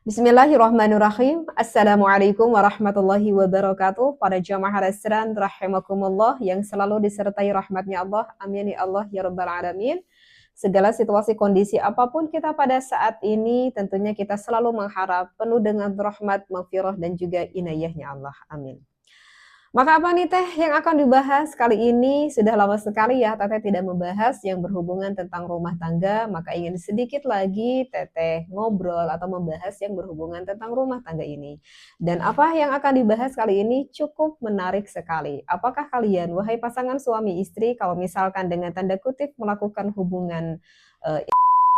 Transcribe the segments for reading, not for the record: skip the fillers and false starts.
Bismillahirrahmanirrahim. Assalamualaikum warahmatullahi wabarakatuh. Para jamaah Al-Asran rahimakumullah yang selalu disertai rahmatnya Allah. Amin ya Allah ya rabbal alamin. Segala situasi kondisi apapun kita pada saat ini, tentunya kita selalu mengharap penuh dengan rahmat, maghfirah dan juga inayahnya Allah. Amin. Maka apa nih Teh yang akan dibahas kali ini? Sudah lama sekali ya Teteh tidak membahas yang berhubungan tentang rumah tangga, maka ingin sedikit lagi Teteh ngobrol atau membahas yang berhubungan tentang rumah tangga ini. Dan apa yang akan dibahas kali ini cukup menarik sekali. Apakah kalian, wahai pasangan suami istri, kalau misalkan dengan tanda kutip melakukan hubungan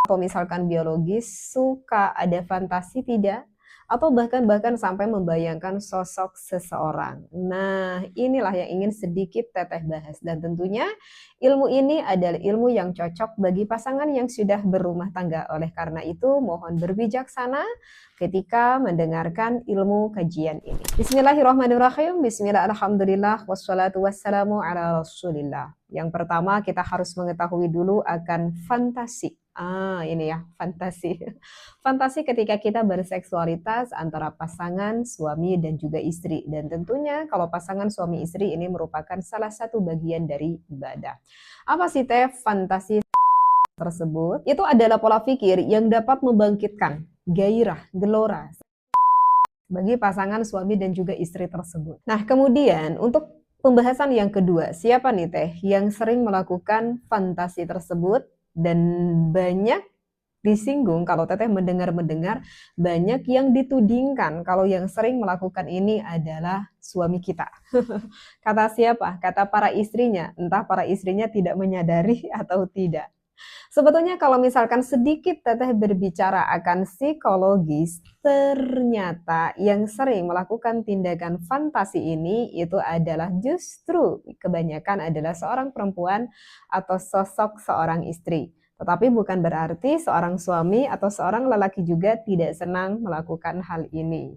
atau misalkan biologis, suka ada fantasi tidak? Atau bahkan sampai membayangkan sosok seseorang. Nah, inilah yang ingin sedikit Teteh bahas. Dan tentunya ilmu ini adalah ilmu yang cocok bagi pasangan yang sudah berumah tangga. Oleh karena itu, mohon berbijaksana ketika mendengarkan ilmu kajian ini. Bismillahirrahmanirrahim. Bismillah, alhamdulillah, wassalatu wassalamu ala rasulillah. Yang pertama, kita harus mengetahui dulu akan fantasi. Ini ya, fantasi. Fantasi ketika kita berseksualitas antara pasangan suami dan juga istri. Dan tentunya kalau pasangan suami istri ini merupakan salah satu bagian dari ibadah. Apa sih Teh fantasi tersebut? Itu adalah pola pikir yang dapat membangkitkan gairah, gelora bagi pasangan suami dan juga istri tersebut. Nah, kemudian untuk pembahasan yang kedua, siapa nih Teh yang sering melakukan fantasi tersebut dan banyak disinggung kalau Teteh mendengar-mendengar banyak yang ditudingkan kalau yang sering melakukan ini adalah suami kita. Kata siapa? Kata para istrinya. Entah para istrinya tidak menyadari atau tidak. Sebetulnya kalau misalkan sedikit Teteh berbicara akan psikologis, ternyata yang sering melakukan tindakan fantasi ini itu adalah justru kebanyakan adalah seorang perempuan atau sosok seorang istri. Tetapi bukan berarti seorang suami atau seorang lelaki juga tidak senang melakukan hal ini.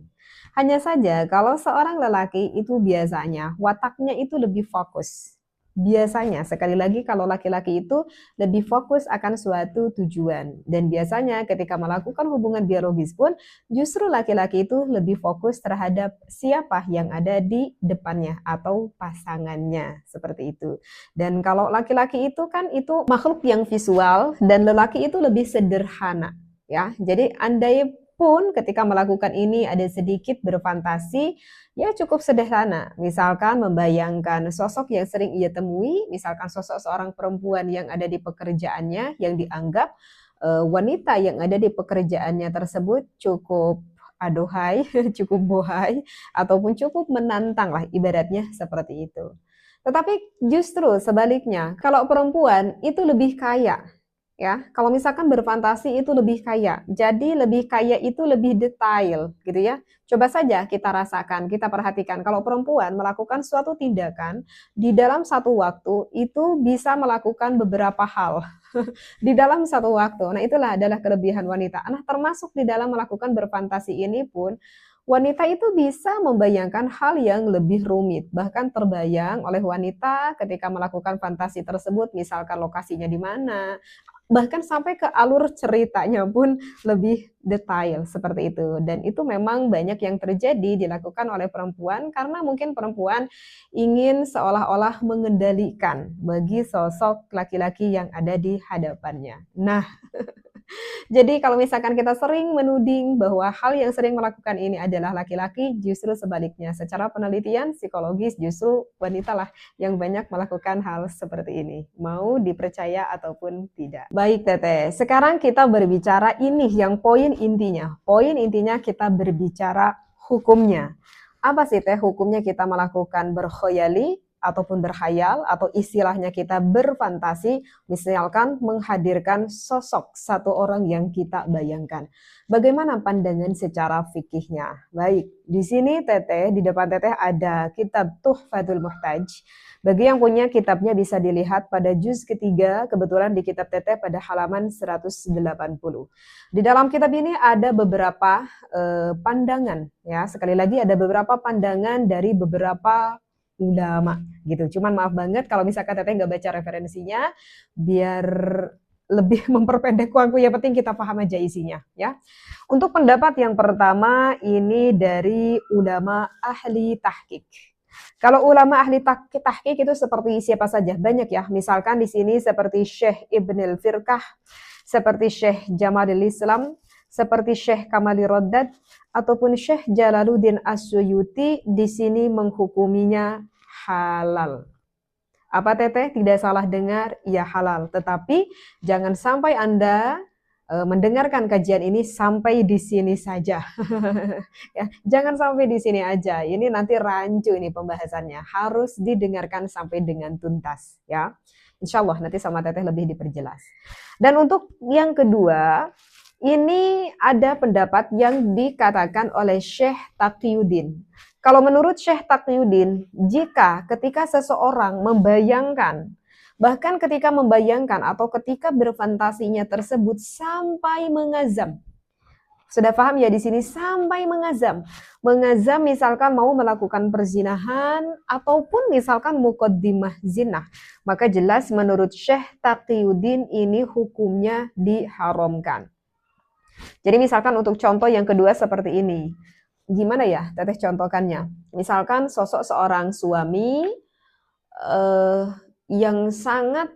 Hanya saja kalau seorang lelaki itu biasanya wataknya itu lebih fokus. Biasanya, sekali lagi kalau laki-laki itu lebih fokus akan suatu tujuan. Dan biasanya ketika melakukan hubungan biologis pun justru laki-laki itu lebih fokus terhadap siapa yang ada di depannya atau pasangannya, seperti itu. Dan kalau laki-laki itu kan itu makhluk yang visual dan lelaki itu lebih sederhana, ya. Jadi andai pun ketika melakukan ini ada sedikit berfantasi, ya cukup sederhana. Misalkan membayangkan sosok yang sering ia temui, misalkan sosok seorang perempuan yang ada di pekerjaannya yang dianggap wanita yang ada di pekerjaannya tersebut cukup aduhai, cukup bohai, ataupun cukup menantang lah ibaratnya seperti itu. Tetapi justru sebaliknya, kalau perempuan itu lebih kaya, ya. Kalau misalkan berfantasi itu lebih kaya. Jadi lebih kaya itu lebih detail, gitu ya. Coba saja kita rasakan, kita perhatikan kalau perempuan melakukan suatu tindakan di dalam satu waktu itu bisa melakukan beberapa hal di dalam satu waktu. Nah, itulah adalah kelebihan wanita. Nah, termasuk di dalam melakukan berfantasi ini pun wanita itu bisa membayangkan hal yang lebih rumit, bahkan terbayang oleh wanita ketika melakukan fantasi tersebut, misalkan lokasinya di mana, bahkan sampai ke alur ceritanya pun lebih detail seperti itu. Dan itu memang banyak yang terjadi dilakukan oleh perempuan karena mungkin perempuan ingin seolah-olah mengendalikan bagi sosok laki-laki yang ada di hadapannya. Nah, jadi kalau misalkan kita sering menuding bahwa hal yang sering melakukan ini adalah laki-laki, justru sebaliknya. Secara penelitian psikologis justru wanita lah yang banyak melakukan hal seperti ini. Mau dipercaya ataupun tidak. Baik Teteh, sekarang kita berbicara ini yang poin intinya. Poin intinya kita berbicara hukumnya. Apa sih Teh hukumnya kita melakukan berkhoyali ataupun berkhayal atau istilahnya kita berfantasi, misalkan menghadirkan sosok satu orang yang kita bayangkan. Bagaimana pandangan secara fikihnya? Baik, di sini Teteh, di depan Teteh ada kitab Tuhfatul Muhtaj. Bagi yang punya kitabnya bisa dilihat pada juz ketiga, kebetulan di kitab Teteh pada halaman 180. Di dalam kitab ini ada beberapa pandangan, ya. Sekali lagi ada beberapa pandangan dari beberapa ulama gitu. Cuman maaf banget kalau misalkan Teteh nggak baca referensinya, biar lebih memperpendek waktu, yang penting kita paham aja isinya ya. Untuk pendapat yang pertama ini dari ulama ahli tahqiq. Kalau ulama ahli tahqiq itu seperti siapa saja? Banyak ya. Misalkan di sini seperti Syekh Ibnul Firqah, seperti Syekh Jamalul Islam, seperti Syekh Kamali Raddad, ataupun Syekh Jalaluddin As-Suyuti di sini menghukuminya halal. Apa teteh? Tidak salah dengar, ya halal. Tetapi jangan sampai Anda mendengarkan kajian ini sampai di sini saja. Ya, jangan sampai di sini aja. Ini nanti rancu ini pembahasannya. Harus didengarkan sampai dengan tuntas ya. Insya Allah nanti sama teteh lebih diperjelas. Dan untuk yang kedua, ini ada pendapat yang dikatakan oleh Syekh Taqiyuddin. Kalau menurut Syekh Taqiyuddin, jika ketika seseorang membayangkan, bahkan ketika membayangkan atau ketika berfantasinya tersebut sampai mengazam. Sudah paham ya di sini sampai mengazam. Mengazam misalkan mau melakukan perzinahan ataupun misalkan muqaddimah zina. Maka jelas menurut Syekh Taqiyuddin ini hukumnya diharamkan. Jadi misalkan untuk contoh yang kedua seperti ini. Gimana ya teteh contohkannya? Misalkan sosok seorang suami yang sangat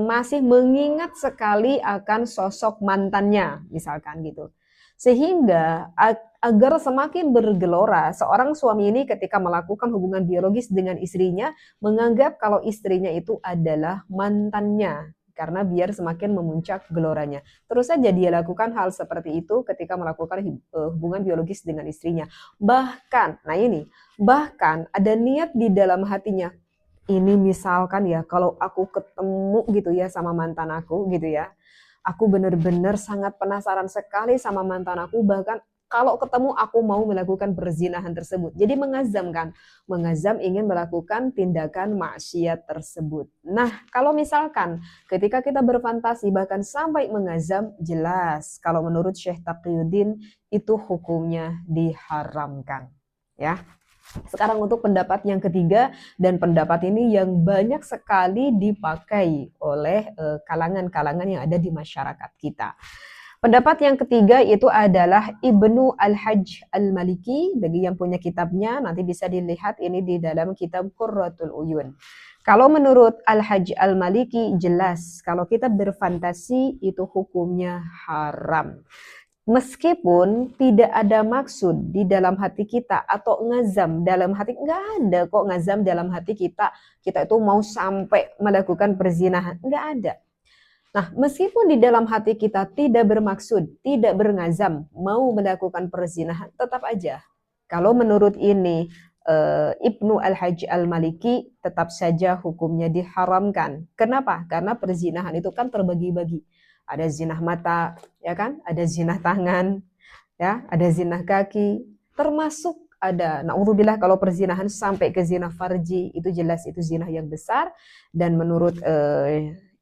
masih mengingat sekali akan sosok mantannya, misalkan gitu. Sehingga agar semakin bergelora, seorang suami ini ketika melakukan hubungan biologis dengan istrinya, menganggap kalau istrinya itu adalah mantannya. Karena biar semakin memuncak geloranya. Terus saja dia lakukan hal seperti itu ketika melakukan hubungan biologis dengan istrinya. Bahkan, nah ini, bahkan ada niat di dalam hatinya, ini misalkan ya kalau aku ketemu gitu ya sama mantan aku gitu ya, aku benar-benar sangat penasaran sekali sama mantan aku, bahkan kalau ketemu aku mau melakukan perzinahan tersebut. Jadi mengazam kan, mengazam ingin melakukan tindakan maksiat tersebut. Nah kalau misalkan ketika kita berfantasi bahkan sampai mengazam, jelas kalau menurut Syekh Taqiyuddin itu hukumnya diharamkan ya. Sekarang untuk pendapat yang ketiga, dan pendapat ini yang banyak sekali dipakai oleh kalangan-kalangan yang ada di masyarakat kita. Pendapat yang ketiga itu adalah Ibnu Al-Hajj Al-Maliki. Bagi yang punya kitabnya nanti bisa dilihat ini di dalam kitab Qurratul Uyun. Kalau menurut Al-Hajj Al-Maliki jelas kalau kita berfantasi itu hukumnya haram. Meskipun tidak ada maksud di dalam hati kita atau ngazam dalam hati, nggak ada kok ngazam dalam hati kita itu mau sampai melakukan perzinahan, nggak ada. Nah, meskipun di dalam hati kita tidak bermaksud, tidak berngazam mau melakukan perzinahan, tetap aja. Kalau menurut ini Ibnu Al-Hajj Al-Maliki tetap saja hukumnya diharamkan. Kenapa? Karena perzinahan itu kan terbagi-bagi. Ada zinah mata, ya kan? Ada zinah tangan, ya, ada zinah kaki, termasuk ada naudzubillah kalau perzinahan sampai ke zinah farji, itu jelas itu zinah yang besar. Dan menurut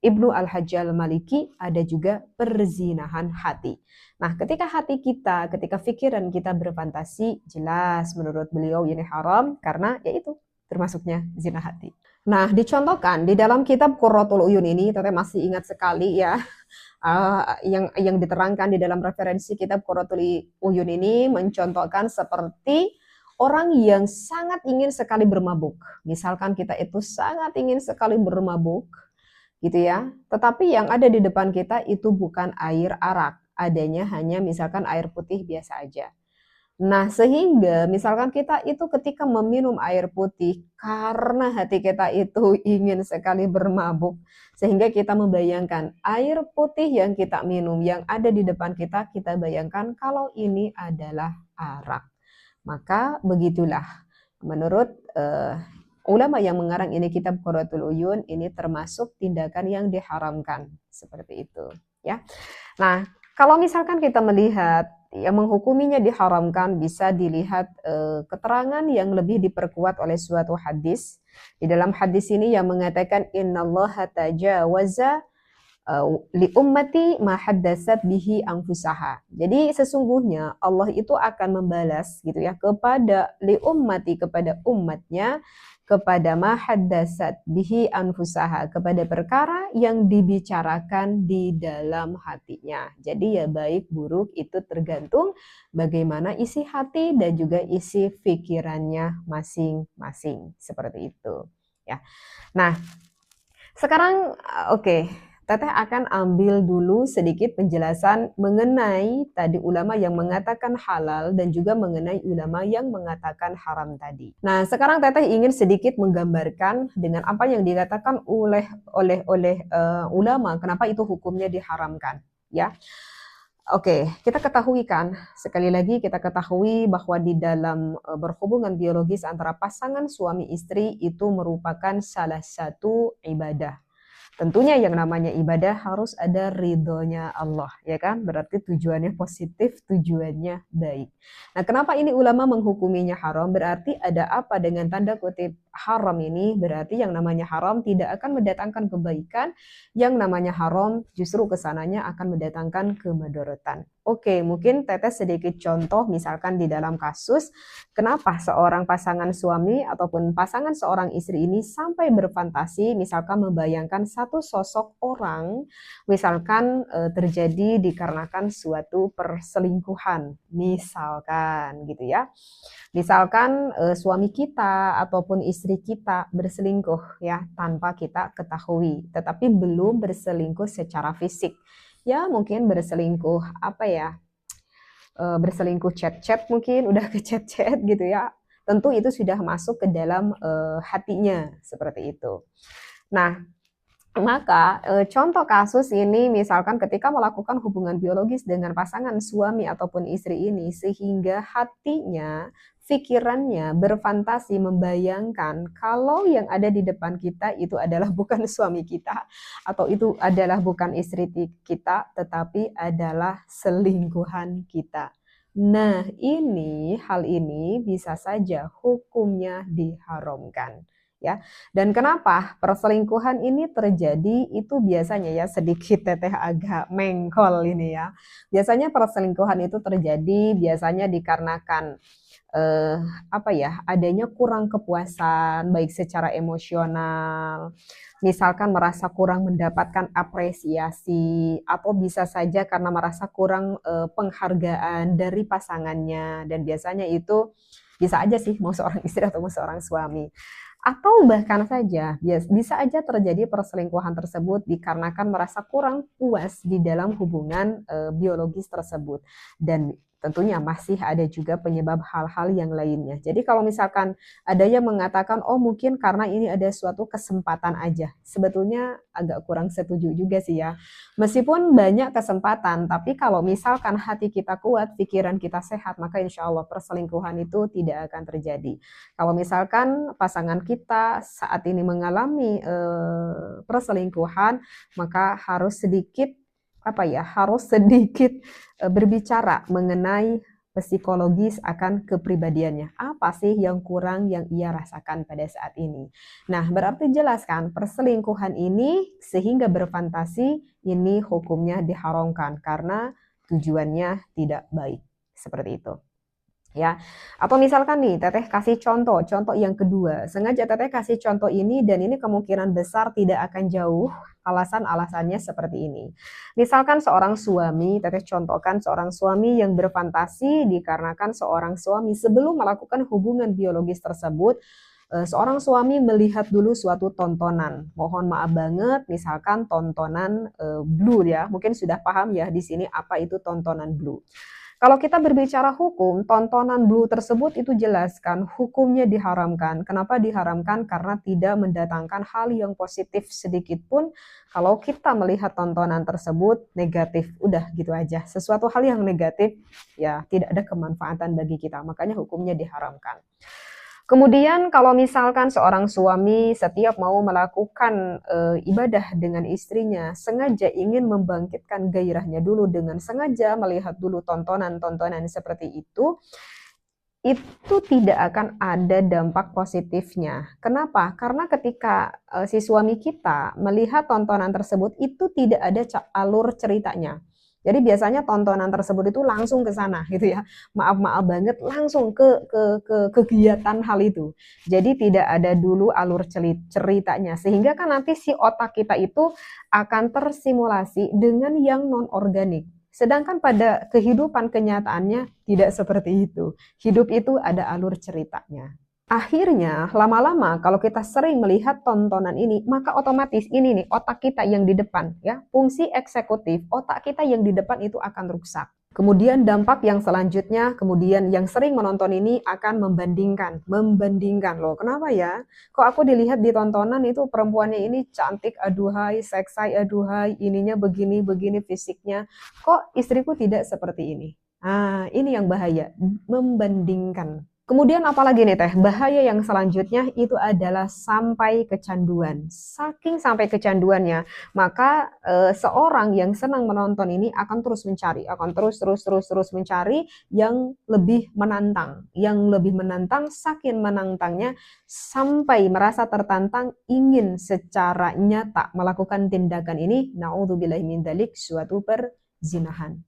Ibnu Al-Hajj Al-Maliki ada juga perzinahan hati. Nah, ketika hati kita, ketika pikiran kita berfantasi, jelas menurut beliau ini haram karena yaitu termasuknya zina hati. Nah, dicontohkan di dalam kitab Qurratul Uyun ini, teteh masih ingat sekali ya, yang diterangkan di dalam referensi kitab Qurratul Uyun ini mencontohkan seperti orang yang sangat ingin sekali bermabuk. Misalkan kita itu sangat ingin sekali bermabuk, gitu ya. Tetapi yang ada di depan kita itu bukan air arak, adanya hanya misalkan air putih biasa aja. Nah, sehingga misalkan kita itu ketika meminum air putih karena hati kita itu ingin sekali bermabuk, sehingga kita membayangkan air putih yang kita minum yang ada di depan kita, kita bayangkan kalau ini adalah arak. Maka begitulah menurut ulama yang mengarang ini kitab Qurratul Uyun, ini termasuk tindakan yang diharamkan seperti itu ya. Nah, kalau misalkan kita melihat yang menghukuminya diharamkan, bisa dilihat keterangan yang lebih diperkuat oleh suatu hadis. Di dalam hadis ini yang mengatakan innallaha tajawaza li ummati ma haddatsat bihi anfusaha. Jadi sesungguhnya Allah itu akan membalas gitu ya kepada li ummati, kepada umatnya, kepada ma haddasat bihi anfusaha, kepada perkara yang dibicarakan di dalam hatinya. Jadi ya baik buruk itu tergantung bagaimana isi hati dan juga isi pikirannya masing-masing. Seperti itu ya. Nah, sekarang oke, Teteh akan ambil dulu sedikit penjelasan mengenai tadi ulama yang mengatakan halal dan juga mengenai ulama yang mengatakan haram tadi. Nah, sekarang Teteh ingin sedikit menggambarkan dengan apa yang dikatakan oleh ulama, kenapa itu hukumnya diharamkan, ya. Oke, kita ketahui kan, sekali lagi kita ketahui bahwa di dalam berhubungan biologis antara pasangan suami istri itu merupakan salah satu ibadah. Tentunya yang namanya ibadah harus ada ridhonya Allah, ya kan? Berarti tujuannya positif, tujuannya baik. Nah, kenapa ini ulama menghukuminya haram? Berarti ada apa dengan tanda kutip haram ini? Berarti yang namanya haram tidak akan mendatangkan kebaikan, yang namanya haram justru kesananya akan mendatangkan kemudaratan. Oke, mungkin Teteh sedikit contoh misalkan di dalam kasus kenapa seorang pasangan suami ataupun pasangan seorang istri ini sampai berfantasi misalkan membayangkan satu sosok orang misalkan terjadi dikarenakan suatu perselingkuhan misalkan gitu ya. Misalkan suami kita ataupun istri kita berselingkuh ya tanpa kita ketahui, tetapi belum berselingkuh secara fisik. Ya mungkin berselingkuh apa ya, berselingkuh chat-chat mungkin udah ke chat-chat gitu ya. Tentu itu sudah masuk ke dalam hatinya seperti itu. Nah, maka contoh kasus ini misalkan ketika melakukan hubungan biologis dengan pasangan suami ataupun istri ini sehingga hatinya, pikirannya berfantasi membayangkan kalau yang ada di depan kita itu adalah bukan suami kita atau itu adalah bukan istri kita tetapi adalah selingkuhan kita. Nah, hal ini bisa saja hukumnya diharamkan. Ya, dan kenapa perselingkuhan ini terjadi itu biasanya ya sedikit Teteh agak mengkol ini ya. Biasanya perselingkuhan itu terjadi biasanya dikarenakan eh, apa ya adanya kurang kepuasan baik secara emosional, misalkan merasa kurang mendapatkan apresiasi atau bisa saja karena merasa kurang penghargaan dari pasangannya dan biasanya itu bisa aja sih mau seorang istri atau mau seorang suami. Atau bahkan saja bisa aja terjadi perselingkuhan tersebut dikarenakan merasa kurang puas di dalam hubungan biologis tersebut. Dan tentunya masih ada juga penyebab hal-hal yang lainnya. Jadi kalau misalkan ada yang mengatakan, oh mungkin karena ini ada suatu kesempatan aja. Sebetulnya agak kurang setuju juga sih ya. Meskipun banyak kesempatan, tapi kalau misalkan hati kita kuat, pikiran kita sehat, maka insya Allah perselingkuhan itu tidak akan terjadi. Kalau misalkan pasangan kita saat ini mengalami perselingkuhan, maka harus sedikit berbicara mengenai psikologis akan kepribadiannya. Apa sih yang kurang yang ia rasakan pada saat ini? Nah, berarti jelaskan perselingkuhan ini sehingga berfantasi ini hukumnya diharamkan karena tujuannya tidak baik. Seperti itu. Ya, atau misalkan nih Teteh kasih contoh yang kedua, sengaja Teteh kasih contoh ini dan ini kemungkinan besar tidak akan jauh alasan-alasannya seperti ini. Misalkan seorang suami, Teteh contohkan seorang suami yang berfantasi dikarenakan seorang suami sebelum melakukan hubungan biologis tersebut, seorang suami melihat dulu suatu tontonan. Mohon maaf banget, misalkan tontonan Blue ya, mungkin sudah paham ya di sini apa itu tontonan Blue. Kalau kita berbicara hukum, tontonan Blue tersebut itu jelaskan hukumnya diharamkan. Kenapa diharamkan? Karena tidak mendatangkan hal yang positif sedikit pun. Kalau kita melihat tontonan tersebut negatif, udah gitu aja. Sesuatu hal yang negatif ya tidak ada kemanfaatan bagi kita. Makanya hukumnya diharamkan. Kemudian kalau misalkan seorang suami setiap mau melakukan ibadah dengan istrinya, sengaja ingin membangkitkan gairahnya dulu dengan sengaja melihat dulu tontonan-tontonan seperti itu tidak akan ada dampak positifnya. Kenapa? Karena ketika si suami kita melihat tontonan tersebut itu tidak ada alur ceritanya. Jadi biasanya tontonan tersebut itu langsung ke sana gitu ya. Maaf-maaf banget langsung ke kegiatan hal itu. Jadi tidak ada dulu alur ceritanya sehingga kan nanti si otak kita itu akan tersimulasi dengan yang non organik. Sedangkan pada kehidupan kenyataannya tidak seperti itu. Hidup itu ada alur ceritanya. Akhirnya, lama-lama kalau kita sering melihat tontonan ini, maka otomatis ini nih otak kita yang di depan ya, fungsi eksekutif otak kita yang di depan itu akan rusak. Kemudian dampak yang selanjutnya, kemudian yang sering menonton ini akan membandingkan loh. Kenapa ya? Kok aku dilihat di tontonan itu perempuannya ini cantik, aduhai, seksai, aduhai, ininya begini-begini fisiknya. Kok istriku tidak seperti ini? Ah, ini yang bahaya, membandingkan. Kemudian apalagi nih teh, bahaya yang selanjutnya itu adalah sampai kecanduan. Saking sampai kecanduannya, maka seorang yang senang menonton ini akan terus mencari, akan terus mencari yang lebih menantang, saking menantangnya sampai merasa tertantang ingin secara nyata melakukan tindakan ini, naudzubillahi min dzalik, suatu perzinahan.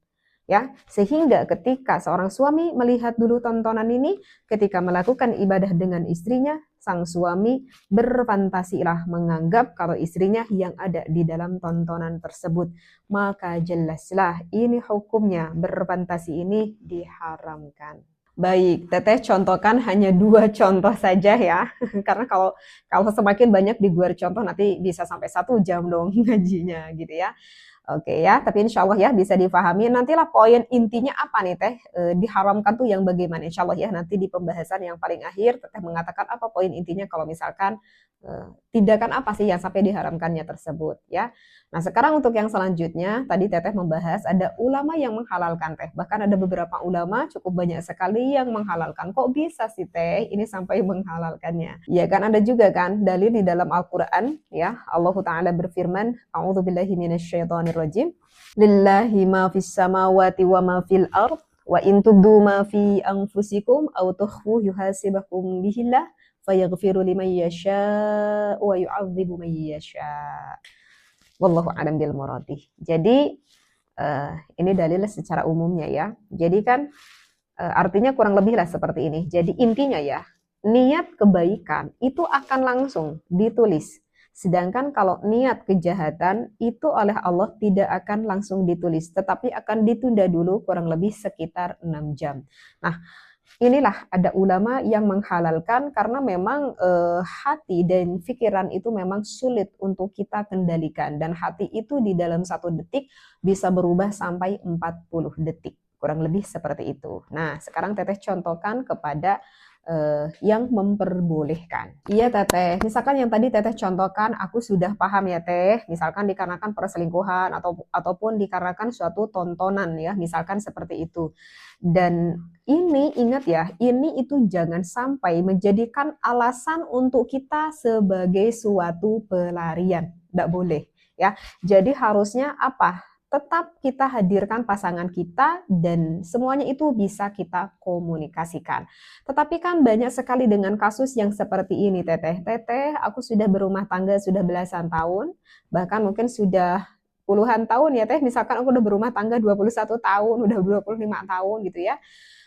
Ya, sehingga ketika seorang suami melihat dulu tontonan ini, ketika melakukan ibadah dengan istrinya, sang suami berfantasilah menganggap kalau istrinya yang ada di dalam tontonan tersebut. Maka jelaslah ini hukumnya, berfantasi ini diharamkan. Baik, Teteh contohkan hanya 2 contoh saja ya. Karena kalau semakin banyak di luar contoh nanti bisa sampai 1 jam dong ngajinya gitu ya. Oke ya, tapi insya Allah ya bisa difahami. Nantilah poin intinya apa nih Teh? Diharamkan tuh yang bagaimana? Insya Allah ya nanti di pembahasan yang paling akhir Teteh mengatakan apa poin intinya kalau misalkan tindakan apa sih yang sampai diharamkannya tersebut ya. Nah sekarang untuk yang selanjutnya tadi Teteh membahas ada ulama yang menghalalkan Teh. Bahkan ada beberapa ulama cukup banyak sekali yang menghalalkan. Kok bisa sih Teh ini sampai menghalalkannya? Ya kan ada juga kan dalil di dalam Al-Quran ya. Allah Ta'ala berfirman, A'udzubillahi minasyaitonirrajim. Lillahi ma fis samawati wa ma fil ard wa in tubdu ma fi anfusikum aw tukhfu yuhasibakum bihillah fayaghfiru liman yasha wa yu'adzibu man yasha. Wallahu a'lam bil muradih. Jadi ini dalil secara umumnya ya. Jadi kan artinya kurang lebih lah seperti ini. Jadi intinya ya, niat kebaikan itu akan langsung ditulis. Sedangkan kalau niat kejahatan itu oleh Allah tidak akan langsung ditulis, tetapi akan ditunda dulu kurang lebih sekitar 6 jam. Nah, inilah ada ulama yang menghalalkan karena memang hati dan pikiran itu memang sulit untuk kita kendalikan. Dan hati itu di dalam 1 detik bisa berubah sampai 40 detik. Kurang lebih seperti itu. Nah, sekarang Teteh contohkan kepada yang memperbolehkan. Iya Teteh, misalkan yang tadi Teteh contohkan aku sudah paham ya Teh, misalkan dikarenakan perselingkuhan ataupun dikarenakan suatu tontonan ya, misalkan seperti itu. Dan ini ingat ya, ini itu jangan sampai menjadikan alasan untuk kita sebagai suatu pelarian. Tidak boleh ya. Jadi harusnya apa? Tetap kita hadirkan pasangan kita dan semuanya itu bisa kita komunikasikan. Tetapi kan banyak sekali dengan kasus yang seperti ini Teteh. Teteh, aku sudah berumah tangga sudah belasan tahun, bahkan mungkin sudah puluhan tahun ya Teh. Misalkan aku udah berumah tangga 21 tahun, udah 25 tahun gitu ya.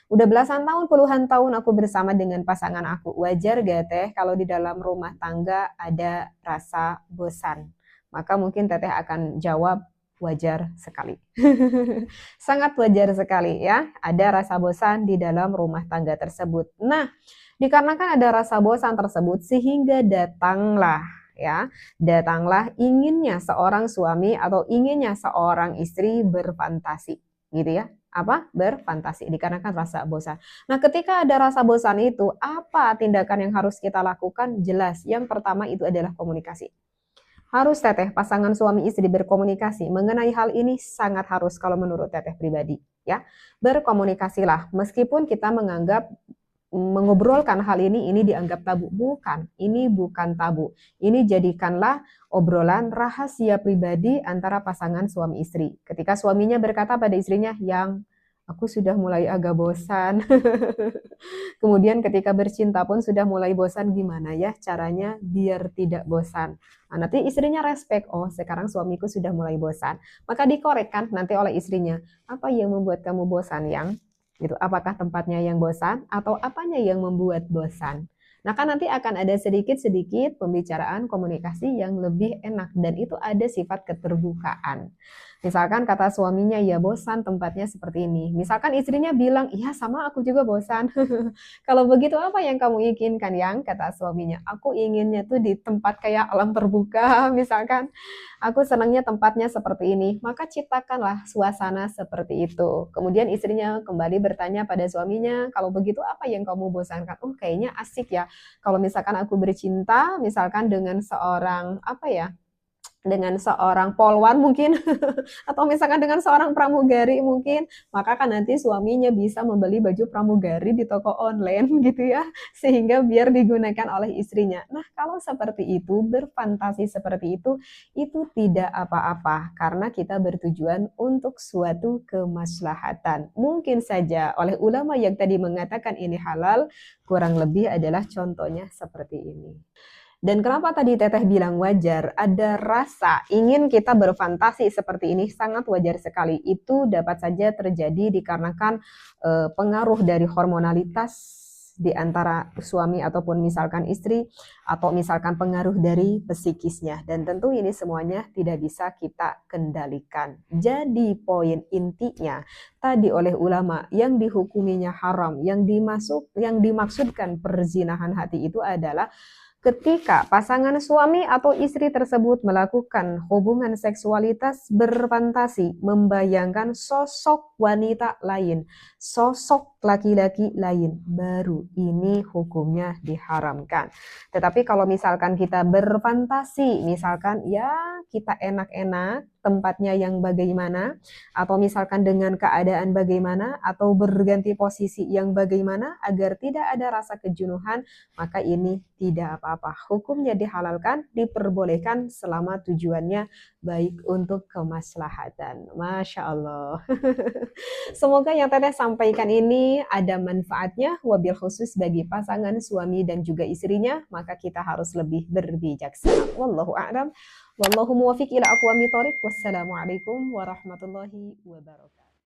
Udah belasan tahun, puluhan tahun aku bersama dengan pasangan aku. Wajar gak Teh kalau di dalam rumah tangga ada rasa bosan? Maka mungkin Teteh akan jawab, wajar sekali. Sangat wajar sekali ya, ada rasa bosan di dalam rumah tangga tersebut. Nah, dikarenakan ada rasa bosan tersebut sehingga datanglah inginnya seorang suami atau inginnya seorang istri berfantasi, gitu ya. Apa? Berfantasi dikarenakan rasa bosan. Nah, ketika ada rasa bosan itu, apa tindakan yang harus kita lakukan? Jelas, yang pertama itu adalah komunikasi. Harus Teteh pasangan suami istri berkomunikasi mengenai hal ini, sangat harus kalau menurut Teteh pribadi ya. Berkomunikasilah meskipun kita menganggap mengobrolkan hal ini dianggap tabu. Bukan, ini bukan tabu. Ini jadikanlah obrolan rahasia pribadi antara pasangan suami istri. Ketika suaminya berkata pada istrinya, yang aku sudah mulai agak bosan. Kemudian ketika bercinta pun sudah mulai bosan, gimana ya caranya biar tidak bosan. Nah, nanti istrinya respect, oh sekarang suamiku sudah mulai bosan. Maka dikorekkan nanti oleh istrinya, apa yang membuat kamu bosan yang? Gitu. Apakah tempatnya yang bosan atau apanya yang membuat bosan? Nah kan nanti akan ada sedikit-sedikit pembicaraan komunikasi yang lebih enak dan itu ada sifat keterbukaan. Misalkan kata suaminya, ya bosan tempatnya seperti ini. Misalkan istrinya bilang, iya sama aku juga bosan. Kalau begitu apa yang kamu inginkan yang? Kata suaminya, aku inginnya tuh di tempat kayak alam terbuka misalkan. Aku senangnya tempatnya seperti ini. Maka ciptakanlah suasana seperti itu. Kemudian istrinya kembali bertanya pada suaminya, kalau begitu apa yang kamu bosankan? Oh kayaknya asik ya. Kalau misalkan aku bercinta, misalkan dengan seorang apa ya? Dengan seorang polwan mungkin atau misalkan dengan seorang pramugari mungkin, maka kan nanti suaminya bisa membeli baju pramugari di toko online gitu ya, sehingga biar digunakan oleh istrinya. Nah, kalau seperti itu, berfantasi seperti itu tidak apa-apa karena kita bertujuan untuk suatu kemaslahatan. Mungkin saja oleh ulama yang tadi mengatakan ini halal, kurang lebih adalah contohnya seperti ini. Dan kenapa tadi Teteh bilang wajar? Ada rasa ingin kita berfantasi seperti ini sangat wajar sekali. Itu dapat saja terjadi dikarenakan pengaruh dari hormonalitas di antara suami ataupun misalkan istri atau misalkan pengaruh dari psikisnya dan tentu ini semuanya tidak bisa kita kendalikan. Jadi poin intinya tadi oleh ulama yang dihukuminya haram, yang dimaksudkan perzinahan hati itu adalah ketika pasangan suami atau istri tersebut melakukan hubungan seksualitas berfantasi, membayangkan sosok wanita lain, sosok laki-laki lain, baru ini hukumnya diharamkan. Tetapi kalau misalkan kita berfantasi, misalkan ya kita enak-enak, tempatnya yang bagaimana, atau misalkan dengan keadaan bagaimana, atau berganti posisi yang bagaimana, agar tidak ada rasa kejenuhan, maka ini tidak apa-apa. Hukumnya dihalalkan, diperbolehkan selama tujuannya baik untuk kemaslahatan. Masya Allah. Semoga yang Teteh sampaikan ini ada manfaatnya, wabil khusus bagi pasangan suami dan juga istrinya, maka kita harus lebih berbijaksana. Wallahu a'lam. Wallahu muwafiq ila aqwamit thoriq. Wassalamualaikum warahmatullahi wabarakatuh.